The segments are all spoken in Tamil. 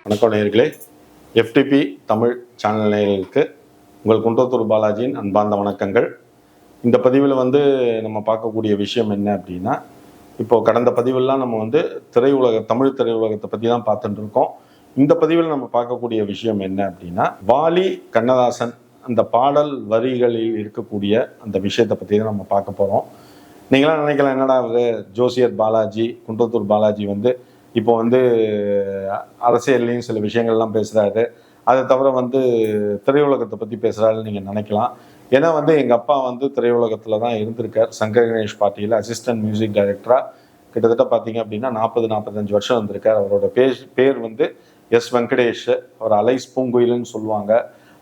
வணக்கம் நேயர்களே. எஃப்டிபி தமிழ் சேனல் நேயர்களுக்கு உங்கள் குன்றத்தூர் பாலாஜியின் அன்பார்ந்த வணக்கங்கள். இந்த பதிவில் நம்ம பார்க்கக்கூடிய விஷயம் என்ன அப்படின்னா, இப்போ கடந்த பதிவெல்லாம் நம்ம தமிழ் திரையுலகத்தை பற்றி தான் பார்த்துட்டு இருக்கோம். இந்த பதிவில் நம்ம பார்க்கக்கூடிய விஷயம் என்ன அப்படின்னா, வாலி கண்ணதாசன் அந்த பாடல் வரிகளில் இருக்கக்கூடிய அந்த விஷயத்தை பற்றி தான் நம்ம பார்க்க போகிறோம். நீங்களாம் நினைக்கலாம், என்னடா ஜோசியர் பாலாஜி, குன்றத்தூர் பாலாஜி இப்போ அரசியல்லையும் சில விஷயங்கள்லாம் பேசுகிறாரு, அதை தவிர திரையுலகத்தை பற்றி பேசுகிறாருன்னு நீங்கள் நினைக்கலாம். ஏன்னா எங்கள் அப்பா திரையுலகத்தில் தான் இருந்திருக்கார். சங்கர் கணேஷ் பார்ட்டியில் அசிஸ்டன்ட் மியூசிக் டைரக்டராக கிட்டத்தட்ட பார்த்தீங்க அப்படின்னா 40-45 வருஷம் இருந்திருக்கார். அவரோட பேர் எஸ் வெங்கடேஷ். அவர் அலைஸ் பூங்குயில்னு சொல்லுவாங்க.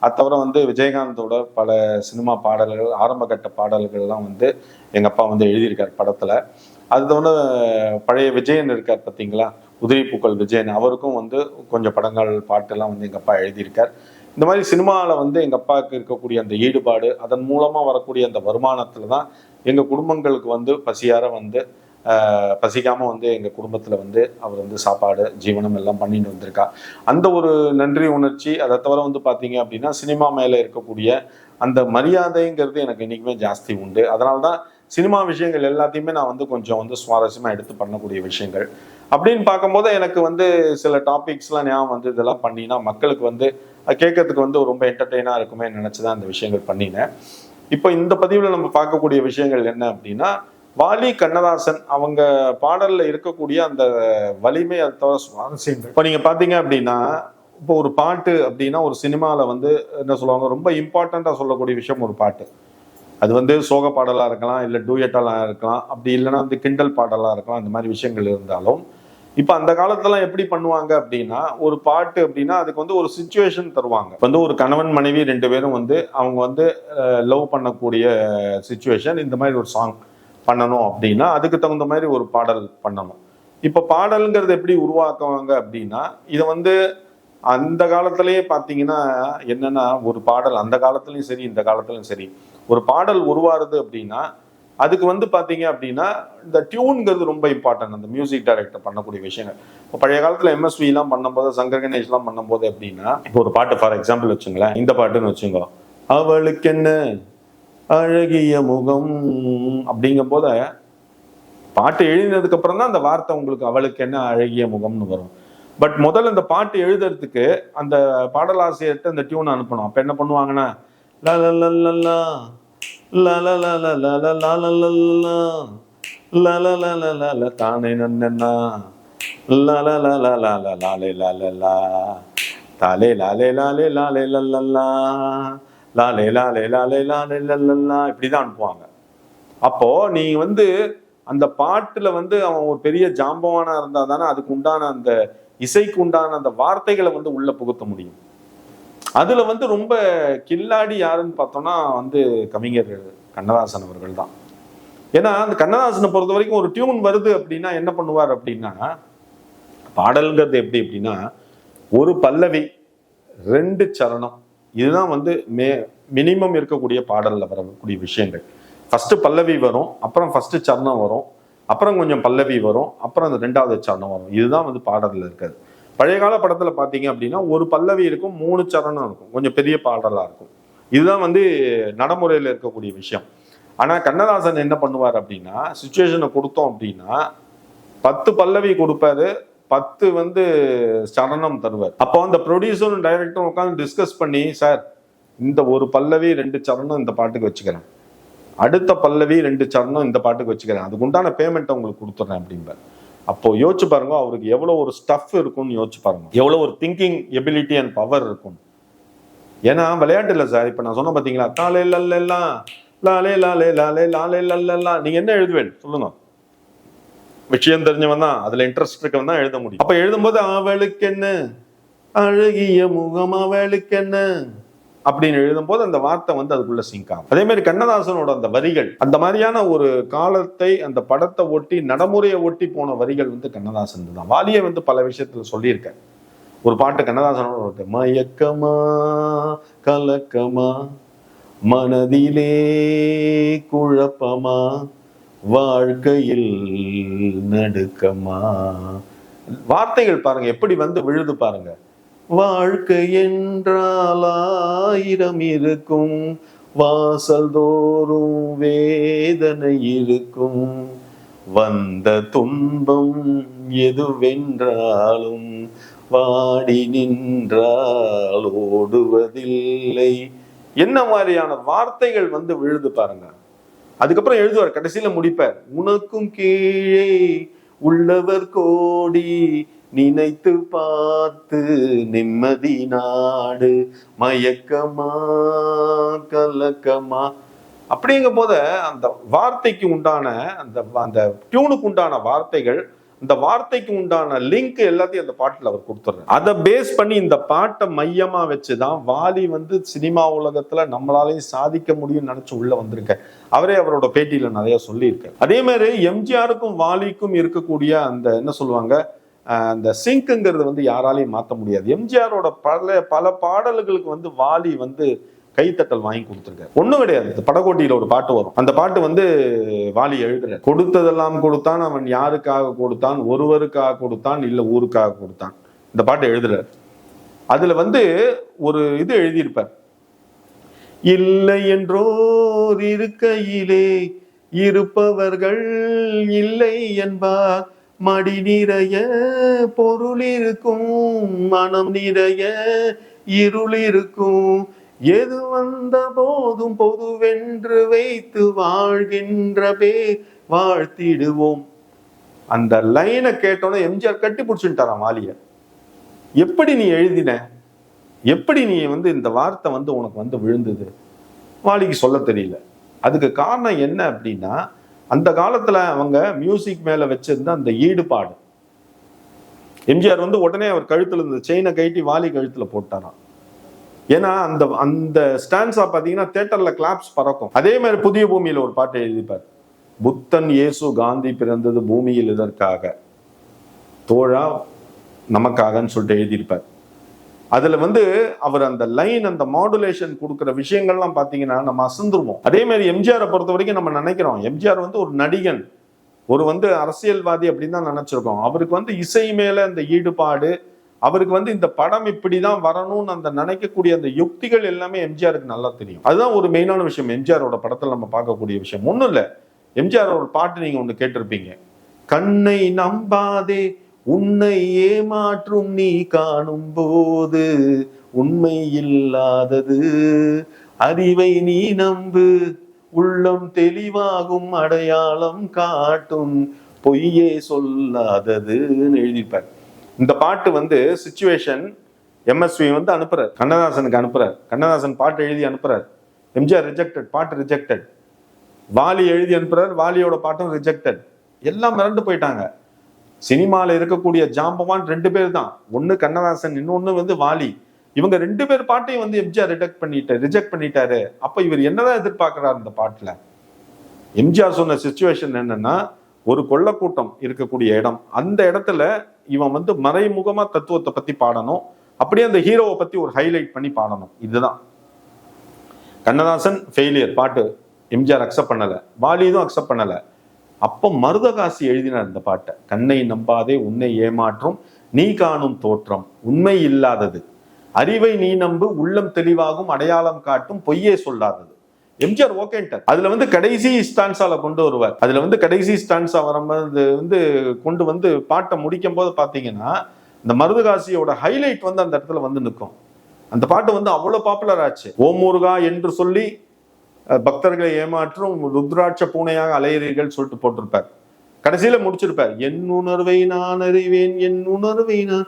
அது தவிர விஜயகாந்தோட பல சினிமா பாடல்கள், ஆரம்பகட்ட பாடல்கள்லாம் எங்கள் அப்பா எழுதியிருக்கார் படத்தில். அது தவிர பழைய விஜயன் இருக்கார் பார்த்தீங்களா, உதிரி பூக்கள் விஜயன், அவருக்கும் கொஞ்சம் படங்கள் பாட்டெல்லாம் எங்கள் அப்பா எழுதியிருக்கார். இந்த மாதிரி சினிமாவில் எங்கள் அப்பாவுக்கு இருக்கக்கூடிய அந்த ஈடுபாடு, அதன் மூலமாக வரக்கூடிய அந்த வருமானத்தில் தான் எங்கள் குடும்பங்களுக்கு பசியார பசிக்காமல் எங்கள் குடும்பத்தில் அவர் சாப்பாடு ஜீவனம் எல்லாம் பண்ணிட்டு வந்திருக்கா. அந்த ஒரு நன்றி உணர்ச்சி. அதை தவிர பார்த்தீங்க அப்படின்னா, சினிமா மேலே இருக்கக்கூடிய அந்த மரியாதைங்கிறது எனக்கு இன்றைக்குமே ஜாஸ்தி உண்டு. அதனால தான் சினிமா விஷயங்கள் எல்லாத்தையுமே நான் கொஞ்சம் சுவாரஸ்யமாக எடுத்து பண்ணக்கூடிய விஷயங்கள் அப்படின்னு பார்க்கும்போது எனக்கு சில டாபிக்ஸ்லாம் ஞாபகம் இதெல்லாம் பண்ணினா மக்களுக்கு கேட்கறதுக்கு ரொம்ப என்டர்டெயினாக இருக்குமே நினச்சி தான் இந்த விஷயங்கள் பண்ணினேன். இப்போ இந்த பதிவில் நம்ம பார்க்கக்கூடிய விஷயங்கள் என்ன அப்படின்னா, வாலி கண்ணதாசன் அவங்க பாடலில் இருக்கக்கூடிய அந்த வலிமை, அதை தவிர சுவாரஸ்யங்கள். இப்போ நீங்கள் பார்த்தீங்க அப்படின்னா, இப்போ ஒரு பாட்டு அப்படின்னா ஒரு சினிமாவில் என்ன சொல்லுவாங்க, ரொம்ப இம்பார்ட்டண்ட்டாக சொல்லக்கூடிய விஷயம் ஒரு பாட்டு. அது சோக பாடலாக இருக்கலாம், இல்லை டூயட்டாக இருக்கலாம், அப்படி இல்லைன்னா கிண்டல் பாடலாக இருக்கலாம். இந்த மாதிரி விஷயங்கள் இருந்தாலும் இப்போ அந்த காலத்துலாம் எப்படி பண்ணுவாங்க அப்படின்னா, ஒரு பாட்டு அப்படின்னா அதுக்கு ஒரு சிச்சுவேஷன் தருவாங்க. ஒரு கணவன் மனைவி 2 பேரும் அவங்க லவ் பண்ணக்கூடிய சிச்சுவேஷன், இந்த மாதிரி ஒரு சாங் பண்ணணும் அப்படின்னா அதுக்கு தகுந்த மாதிரி ஒரு பாடல் பண்ணணும். இப்போ பாடல்ங்கிறது எப்படி உருவாக்குவாங்க அப்படின்னா, இதை அந்த காலத்திலேயே பார்த்தீங்கன்னா என்னன்னா, ஒரு பாடல் அந்த காலத்துலையும் சரி இந்த காலத்துலையும் சரி ஒரு பாடல் உருவாருது அப்படின்னா அதுக்கு பார்த்தீங்க அப்படின்னா இந்த டியூன்ங்கிறது ரொம்ப இம்பார்ட்டன்ட். அந்த மியூசிக் டைரக்டர் பண்ணக்கூடிய விஷயங்கள். இப்போ பழைய காலத்தில் எம்எஸ்விலாம் பண்ணும்போது, சங்கர் கணேஷ்லாம் பண்ணும்போது எப்படின்னா, இப்போ ஒரு பாட்டு ஃபார் எக்ஸாம்பிள் வச்சுங்களேன், இந்த பாட்டுன்னு வச்சுங்க, அவளுக்கு என்ன அழகிய முகம் அப்படிங்கும் போது பாட்டு எழுதினதுக்கு அப்புறம் தான் அந்த வார்த்தை உங்களுக்கு அவளுக்கு என்ன அழகிய முகம்னு வரும். பட் முதல்ல இந்த பாட்டு எழுதுறதுக்கு அந்த பாடலாசிரியர்கிட்ட இந்த டியூன் அனுப்பணும். அப்போ என்ன பண்ணுவாங்கன்னா, தானே நன்னா தாலே லாலே லாலே லாலே லல்லா லாலே லாலே லாலே லாலே லல்லா இப்படிதான் அனுப்புவாங்க. அப்போ நீ அந்த பாட்டுல அவன் ஒரு பெரிய ஜாம்பவானா இருந்தா தானே அதுக்கு உண்டான அந்த இசைக்கு உண்டான அந்த வார்த்தைகளை உள்ள புகுத்த முடியும். அதுல ரொம்ப கில்லாடி யாருன்னு பார்த்தோம்னா கவிஞர் கண்ணதாசன் அவர்கள் தான். ஏன்னா அந்த கண்ணதாசனை பொறுத்த வரைக்கும் ஒரு டியூன் வருது அப்படின்னா என்ன பண்ணுவார் அப்படின்னா, பாடல்ங்கிறது எப்படி அப்படின்னா, ஒரு பல்லவி 2 சரணம், இதுதான் மினிமம் இருக்கக்கூடிய பாடல்ல வரக்கூடிய விஷயங்கள். ஃபர்ஸ்ட் பல்லவி வரும், அப்புறம் ஃபர்ஸ்ட் சரணம் வரும், அப்புறம் கொஞ்சம் பல்லவி வரும், அப்புறம் அந்த 2வது சரணம் வரும். இதுதான் பாடல்ல இருக்காது. பழைய கால படத்துல பாத்தீங்க அப்படின்னா ஒரு பல்லவி இருக்கும், 3 சரணம் இருக்கும், கொஞ்சம் பெரிய பாடலா இருக்கும். இதுதான் நடைமுறையில இருக்கக்கூடிய விஷயம். ஆனா கண்ணதாசன் என்ன பண்ணுவார் அப்படின்னா, சிச்சுவேஷனை கொடுத்தோம் அப்படின்னா 10 பல்லவி கொடுப்பாரு, 10 சரணம் தருவார். அப்போ அந்த ப்ரொடியூசரும் டைரக்டரும் உட்காந்து டிஸ்கஸ் பண்ணி, சார் இந்த ஒரு பல்லவி 2 சரணம் இந்த பாட்டுக்கு வச்சுக்கிறேன், அடுத்த பல்லவி 2 சரணம் இந்த பாட்டுக்கு வச்சுக்கிறேன், அதுக்கு உண்டான பேமெண்ட்டை உங்களுக்கு கொடுத்துட்றேன் அப்படிம்பார். அப்போ யோசிச்சு பாருங்க, அவருக்கு எவ்வளவு ஒரு ஸ்டஃப் இருக்கும்னு யோசிச்சு பாருங்க, எவ்வளவு ஒரு திங்கிங் எபிலிட்டி அண்ட் பவர் இருக்கும். ஏன்னா விளையாட்டு இல்லை சார். இப்ப நான் சொன்ன பாத்தீங்களா, தாலே லல்லெல்லாம் லாலே லாலே லாலே லாலே லல்லெல்லாம், நீங்க என்ன எழுதுவேன் சொல்லுங்க? விஷயம் தெரிஞ்சவன் தான், அதுல இன்ட்ரெஸ்ட் இருக்கவன் தான் எழுத முடியும். அப்ப எழுதும்போது அவளுக்கு என்ன அழகிய முகம் அவளுக்கு என்ன அப்படின்னு எழுதும் போது அந்த வார்த்தை அதுக்குள்ள சிங்க் ஆகும். அதே மாதிரி கண்ணதாசனோட அந்த வரிகள், அந்த மாதிரியான ஒரு காலத்தை, அந்த படத்தை ஒட்டி, நடைமுறையை ஒட்டி போன வரிகள் கண்ணதாசன் தான். வாலியை பல விஷயத்துல சொல்லியிருக்காரு. ஒரு பாட்டு கண்ணதாசனோட, மயக்கமா கலக்கமா மனதிலே குழப்பமா வாழ்க்கையில் நடுக்கமா, வார்த்தைகள் பாருங்க எப்படி விழுது பாருங்க. வாழ்க்கை என்றால் 1000 இருக்கும், வாசல் தோறும் வேதனை இருக்கும், வந்த துன்பம் எதுவென்றாலும் வாடி நின்றால் ஓடுவதில்லை. என்ன மாதிரியான வார்த்தைகள் வந்து விழுது பாருங்க. அதுக்கப்புறம் எழுதுவார், கடைசியில முடிப்பார், உனக்கும் கீழே உள்ளவர் கோடி, நினைத்து பார்த்து நிம்மதி நாடு, மயக்கமா கலக்கமா. அப்படிங்க போத அந்த வார்த்தைக்கு உண்டான அந்த அந்த டியூனுக்கு உண்டான வார்த்தைகள், இந்த வார்த்தைக்கு உண்டான லிங்க் எல்லாத்தையும் அந்த பாட்டுல அவர் கொடுத்துறாரு. அதை பேஸ் பண்ணி இந்த பாட்டை மையமா வச்சுதான் வாலி வந்து சினிமா உலகத்துல நம்மளாலையும் சாதிக்க முடியும்னு நினைச்சு உள்ள வந்திருக்க. அவரே அவரோட பேட்டியில நிறைய சொல்லியிருக்காரு. அதே மாதிரி எம்ஜிஆருக்கும் வாலிக்கும் இருக்கக்கூடிய அந்த என்ன சொல்லுவாங்க, அந்த சிங்க்குங்கிறது வந்து யாராலையும் மாற்ற முடியாது. எம்ஜிஆரோட பல பாடல்களுக்கு வந்து வாலி வந்து கைத்தட்டல் வாங்கி கொடுத்துருக்காரு. ஒண்ணும் கிடையாது. படகோட்டியில ஒரு பாட்டு வரும், அந்த பாட்டு வந்து வாலி எழுதுற, கொடுத்ததெல்லாம் கொடுத்தான், அவன் யாருக்காக கொடுத்தான், ஒருவருக்காக கொடுத்தான், இல்ல ஊருக்காக கொடுத்தான். இந்த பாட்டு எழுதுறாரு. அதுல வந்து ஒரு இது எழுதியிருப்பார், இல்லை என்றோர் இருக்கையிலே இருப்பவர்கள் இல்லை என்பார், மடி நிறைய பொருள் இருக்கும், மனம் நிறைய இருள் இருக்கும், எது வந்த போதும் பொதுவென்று வைத்து வாழ்கின்ற பேர் வாழ்த்திடுவோம். அந்த லைனை கேட்டோன்னே எம்ஜிஆர் கட்டி பிடிச்சுட்டாராம் வாலிய. எப்படி நீ எழுதின, எப்படி நீ வந்து இந்த வார்த்தை வந்து உனக்கு வந்து விழுந்தது? வாலிக்கு சொல்ல தெரியல. அதுக்கு காரணம் என்ன அப்படின்னா, அந்த காலத்துல அவங்க மியூசிக் மேல வச்சிருந்த அந்த ஈடுபாடு. எம்ஜிஆர் வந்து உடனே அவர் கழுத்துல இருந்த செயினை கட்டி வாலி கழுத்துல போட்டாராம். ஏன்னா அந்த அந்த ஸ்டான்ஸா பாத்தீங்கன்னா தியேட்டர்ல கிளாப்ஸ் பறக்கும். அதே மாதிரி புதிய பூமியில ஒரு பாட்டு எழுதிப்பார், புத்தன் இயேசு காந்தி பிறந்தது பூமியில் இதற்காக, தோழா நமக்காகன்னு சொல்லிட்டு எழுதியிருப்பார். அதுல வந்து அவர் அந்த லைன், அந்த மாடுலேஷன் கொடுக்குற விஷயங்கள்லாம் பாத்தீங்கன்னா நம்ம அசந்துருவோம். அதே மாதிரி எம்ஜிஆரை பொறுத்த வரைக்கும் நம்ம நினைக்கிறோம் எம்ஜிஆர் வந்து ஒரு நடிகன், ஒரு வந்து அரசியல்வாதி அப்படின்னு தான் நினைச்சிருக்கோம். அவருக்கு வந்து இசை மேல அந்த ஈடுபாடு, அவருக்கு வந்து இந்த படம் இப்படிதான் வரணும்னு அந்த நினைக்கக்கூடிய அந்த யுக்திகள் எல்லாமே எம்ஜிஆருக்கு நல்லா தெரியும். அதுதான் ஒரு மெயினான விஷயம் எம்ஜிஆரோட படத்துல நம்ம பார்க்கக்கூடிய விஷயம். ஒண்ணும் இல்ல, எம்ஜிஆரோட பாட்டு நீங்க ஒண்ணு கேட்டிருப்பீங்க, கண்ணை நம்பாதே உன்னை ஏமாற்றும் நீ காணும் போது உண்மை இல்லாதது, அறிவை நீ நம்பு உள்ளம் தெளிவாகும் அடையாளம் காட்டும் பொய்யே சொல்லாததுன்னு எழுதிப்பார். இந்த பாட்டு வந்து சிச்சுவேஷன் எம்எஸ்வி வந்து அனுப்புறாரு, கண்ணதாசனுக்கு அனுப்புறாரு. கண்ணதாசன் பாட்டு எழுதி அனுப்புறாரு, எம்ஜிஆர் ரிஜெக்டட், பாட்டு ரிஜெக்டட். வாலி எழுதி அனுப்புறாரு, வாலியோட பாட்டும் ரிஜெக்டட். எல்லாம் மிரண்டு போயிட்டாங்க. சினிமால இருக்கக்கூடிய ஜாம்பவான் 2 பேர் தான், ஒண்ணு கண்ணதாசன், இன்னொன்னு வந்து வாலி. இவங்க 2 பேர் பாட்டையும் வந்து எம்ஜிஆர் ரிஜெக்ட் பண்ணிட்டாரு. அப்ப இவர் என்னதான் எதிர்பார்க்கிறார் இந்த பாட்டுல? எம்ஜிஆர் சொன்ன சிச்சுவேஷன் என்னன்னா, ஒரு கொள்ளக்கூட்டம் இருக்கக்கூடிய இடம், அந்த இடத்துல இவன் வந்து மறைமுகமா தத்துவத்தை பத்தி பாடணும், அப்படியே அந்த ஹீரோவை பத்தி ஒரு ஹைலைட் பண்ணி பாடணும். இதுதான். கண்ணதாசன் ஃபெயிலியர், பாட்டு எம்ஜிஆர் அக்செப்ட் பண்ணல, வாலியும் அக்செப்ட் பண்ணல. அப்ப மருதகாசி எழுதினார் இந்த பாட்டை, கண்ணை நம்பாதே உன்னை ஏமாற்றும் நீ காணும் தோற்றம் உண்மை இல்லாதது, அறிவை நீ நம்பு உள்ளம் தெளிவாகும் அடையாளம் காட்டும் பொய்யே சொல்லாதது. எம்ஜிஆர் ஓகேன்ட்டார். அதுல வந்து கடைசி ஸ்டான்ஸால கொண்டு வருவார். அதுல வந்து கடைசி ஸ்டான்ஸா வரும்போது வந்து கொண்டு வந்து பாட்டை முடிக்கும் போது பாத்தீங்கன்னா இந்த மருதகாசியோட ஹைலைட் வந்து அந்த இடத்துல வந்து நிற்கும். அந்த பாட்டு வந்து அவ்வளவு பாப்புலர் ஆச்சு. ஓம் முருகா என்று சொல்லி பக்தர்களை ஏமாற்றும் ருத்ராட்ச பூனையாக அலையறீர்கள் சொல்லிட்டு போட்டிருப்பார். கடைசியில முடிச்சிருப்பார், என் உணர்வை நான் அறிவேன், என் உணர்வை நான்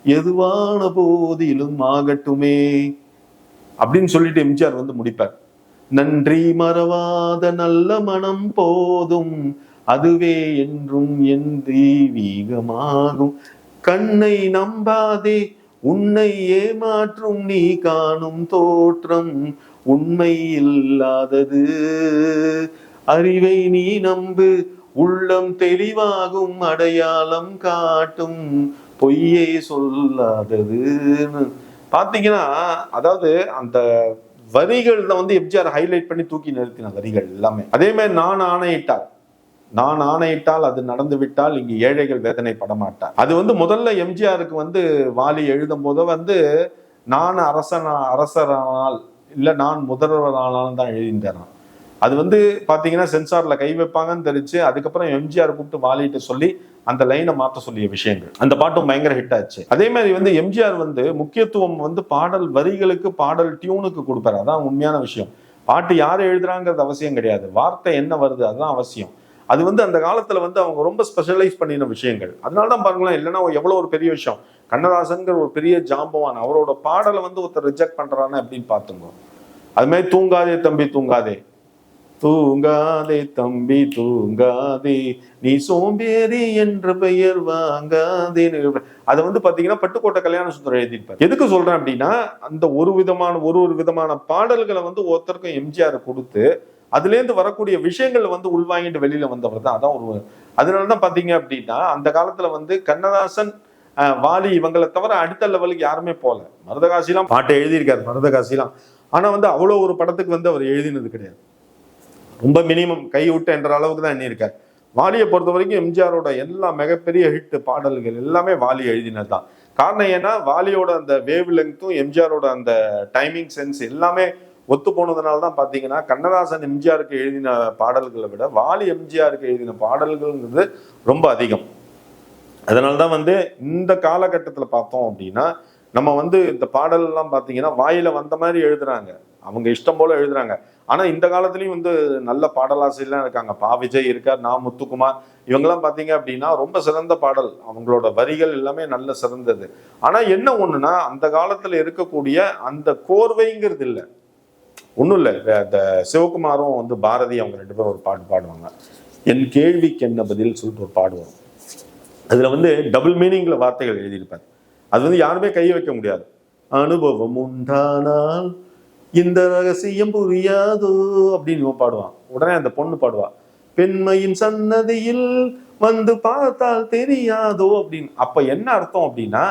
எதுவான போதிலும் ஆகட்டுமே அப்படின்னு சொல்லிட்டு எம்ஜிஆர் வந்து முடிப்பார். நன்றி மறவாத நல்ல மனம் போதும் அதுவே என்றும் என் தெய்வீகமாகும், கண்ணை நம்பாதே உன்னை ஏமாற்றும் நீ காணும் தோற்றம் உண்மை இல்லாதது, அறிவை நீ நம்பு உள்ளம் தெளிவாகும் அடையாளம் காட்டும் பொய்யை சொல்லாததுன்னு பாத்தீங்கன்னா, அதாவது அந்த வரிகள் தான் வந்து எம்ஜிஆர் ஹைலைட் பண்ணி தூக்கி நிறுத்தின வரிகள் எல்லாமே. அதே மாதிரி நான் ஆணையிட்டார், நான் ஆணையிட்டால் அது நடந்து விட்டால் இங்கு ஏழைகள் வேதனை படமாட்டார். அது வந்து முதல்ல எம்ஜிஆருக்கு வந்து வாலி எழுதும் போது வந்து நான் அரசரானால் இல்ல நான் முதல்வரானாலும் தான் எழுதிட்டாரான். அது வந்து பாத்தீங்கன்னா சென்சார்ல கை வைப்பாங்கன்னு தெரிஞ்சு அதுக்கப்புறம் எம்ஜிஆர் கூப்பிட்டு வாலிட்டு சொல்லி அந்த லைனை மாற்ற சொல்லிய விஷயங்கள். அந்த பாட்டும் பயங்கர ஹிட் ஆச்சு. அதே மாதிரி வந்து எம்ஜிஆர் வந்து முக்கியத்துவம் வந்து பாடல் வரிகளுக்கு பாடல் டியூனுக்கு கொடுப்பாரு. அதான் உண்மையான விஷயம். பாட்டு யார் எழுதுறாங்கிறது அவசியம் கிடையாது, வார்த்தை என்ன வருது அதுதான் அவசியம். அது வந்து அந்த காலத்துல வந்து அவங்க ரொம்ப ஸ்பெஷலைஸ் பண்ணின விஷயங்கள். அதனாலதான் பாருங்களேன், இல்லைன்னா எவ்வளவு ஒரு பெரிய விஷயம். கண்ணதாசன்கிற ஒரு பெரிய ஜாம்பவான் அவரோட பாடலை வந்து ஒருத்தர் ரிஜெக்ட் பண்றான்னு அப்படின்னு பாத்துங்க. அது மாதிரி தூங்காதே தம்பி தூங்காதே, தூங்காதே தம்பி தூங்காதே, நீ சோம்பேறி என்ற பெயர் வாங்காதே. அதை வந்து பாத்தீங்கன்னா பட்டுக்கோட்டை கல்யாண சுந்தரம் எழுதியிருப்பார். எதுக்கு சொல்றேன் அப்படின்னா, அந்த ஒரு விதமான பாடல்களை வந்து ஒருத்தருக்கும் எம்ஜிஆர் கொடுத்து அதுல இருந்து வரக்கூடிய விஷயங்கள் வந்து உள்வாங்கிட்டு வெளியில வந்தவர் தான். அதான் ஒரு அதனாலதான் பாத்தீங்க அப்படின்னா அந்த காலத்துல வந்து கண்ணதாசன் வாலி இவங்களை தவிர அடுத்த லெவலுக்கு யாருமே போல. மருதகாசிலாம் பாட்டு எழுதியிருக்காரு மருதகாசிலாம். ஆனா வந்து அவ்வளவு ஒரு படத்துக்கு வந்து அவர் எழுதினது கிடையாது. ரொம்ப மினிமம் கை விட்டு என்ற அளவுக்கு தான் எண்ணியிருக்காரு. வாலியை பொறுத்த வரைக்கும் எம்ஜிஆரோட எல்லா மிகப்பெரிய ஹிட் பாடல்கள் எல்லாமே வாலி எழுதினது தான். காரணம் ஏன்னா வாலியோட அந்த வேவ் லெங்க்த்தும் எம்ஜிஆரோட அந்த டைமிங் சென்ஸ் எல்லாமே ஒத்து போனதுனால தான் பாத்தீங்கன்னா கண்ணதாசன் எம்ஜிஆருக்கு எழுதின பாடல்களை விட வாலி எம்ஜிஆருக்கு எழுதின பாடல்கள்ங்கிறது ரொம்ப அதிகம். அதனால்தான் வந்து இந்த காலகட்டத்துல பார்த்தோம் அப்படின்னா நம்ம வந்து இந்த பாடல் எல்லாம் பாத்தீங்கன்னா வாயில வந்த மாதிரி எழுதுறாங்க, அவங்க இஷ்டம் போல எழுதுறாங்க. ஆனா இந்த காலத்துலயும் வந்து நல்ல பாடலாசிரியர்லாம் இருக்காங்க. பா விஜய் இருக்கார், நா முத்துக்குமார், இவங்கெல்லாம் பாத்தீங்க அப்படின்னா ரொம்ப சிறந்த பாடல், அவங்களோட வரிகள் எல்லாமே நல்ல சிறந்தது. ஆனா என்ன ஒண்ணுன்னா அந்த காலத்துல இருக்கக்கூடிய அந்த கோர்வைங்கிறது இல்லை. ஒன்றும் இல்லை, அந்த சிவகுமாரும் வந்து பாரதி அவங்க 2 பேரும் ஒரு பாட்டு பாடுவாங்க, என் கேள்விக்கு என்ன பதில் சொல்லிட்டு ஒரு பாடு வரும். அதுல வந்து டபுள் மீனிங்ல வார்த்தைகள் எழுதியிருப்பார். அது வந்து யாருமே கை வைக்க முடியாது. அனுபவம் உண்டானால் இந்த ரகசியம் புரியாதோ அப்படின்னு பாடுவான். உடனே அந்த பொண்ணு பாடுவா, பெண்மையின் சன்னதியில் வந்து பார்த்தால் தெரியாதோ அப்படின்னு. அப்ப என்ன அர்த்தம் அப்படின்னா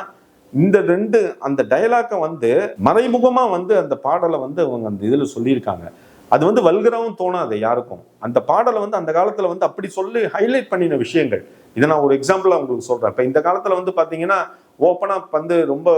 இந்த 2 அந்த டயலாக்க வந்து மறைமுகமா வந்து அந்த பாடலை வந்து அவங்க அந்த இதுல சொல்லியிருக்காங்க. அது வந்து வல்கராவும் தோணாது யாருக்கும். அந்த பாடலை வந்து அந்த காலத்துல வந்து அப்படி சொல்லி ஹைலைட் பண்ணின விஷயங்கள். இதை நான் ஒரு எக்ஸாம்பிளா உங்களுக்கு சொல்றேன். இப்ப இந்த காலத்துல வந்து பாத்தீங்கன்னா ஓப்பனா வந்து ரொம்ப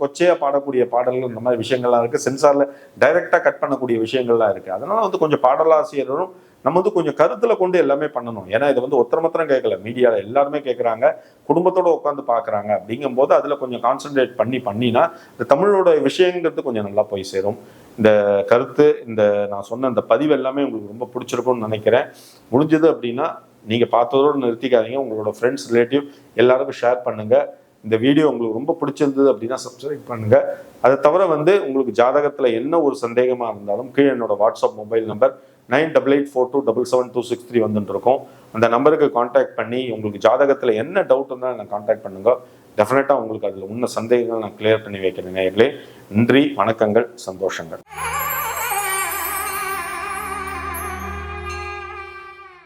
கொச்சையா பாடக்கூடிய பாடல்கள் இந்த மாதிரி விஷயங்கள்லாம் இருக்கு. சென்சார்ல டைரக்டா கட் பண்ணக்கூடிய விஷயங்கள்லாம் இருக்கு. அதனால வந்து கொஞ்சம் பாடலாசிரியரும் நம்ம வந்து கொஞ்சம் கருத்துல கொண்டு எல்லாமே பண்ணணும். ஏன்னா இதை வந்து ஒருத்தர் மாத்திரம் கேட்கல, மீடியால எல்லாருமே கேட்கறாங்க, குடும்பத்தோட உட்காந்து பாக்குறாங்க. அப்படிங்கும் போது அதுல கொஞ்சம் கான்சென்ட்ரேட் பண்ணினா இந்த தமிழோட விஷயங்கிறது கொஞ்சம் நல்லா போய் சேரும். இந்த கருத்து, இந்த நான் சொன்ன இந்த பதிவு எல்லாமே உங்களுக்கு ரொம்ப பிடிச்சிருக்கும்னு நினைக்கிறேன். முடிஞ்சது அப்படின்னா நீங்க பார்த்ததோடு நிறுத்திக்காதீங்க, உங்களோட ஃப்ரெண்ட்ஸ் ரிலேட்டிவ் எல்லாருக்கும் ஷேர் பண்ணுங்க. இந்த வீடியோ உங்களுக்கு ரொம்ப பிடிச்சிருந்தது அப்படின்னா சப்ஸ்கிரைப் பண்ணுங்க. அதை தவிர வந்து உங்களுக்கு ஜாதகத்துல என்ன ஒரு சந்தேகமா இருந்தாலும் கீழே என்னோட வாட்ஸ்அப் மொபைல் நம்பர் 9884277263 வந்துட்டு இருக்கோம். அந்த நம்பருக்கு கான்டாக்ட் பண்ணி உங்களுக்கு ஜாதகத்துல என்ன டவுட் இருந்தாலும் நான் கான்டாக்ட் பண்ணுங்க. டெஃபினட்டா உங்களுக்கு அதுல உள்ள சந்தேகங்கள் நான் கிளியர் பண்ணி வைக்கிறேன். நேயர்களே, நன்றி, வணக்கங்கள், சந்தோஷங்கள்.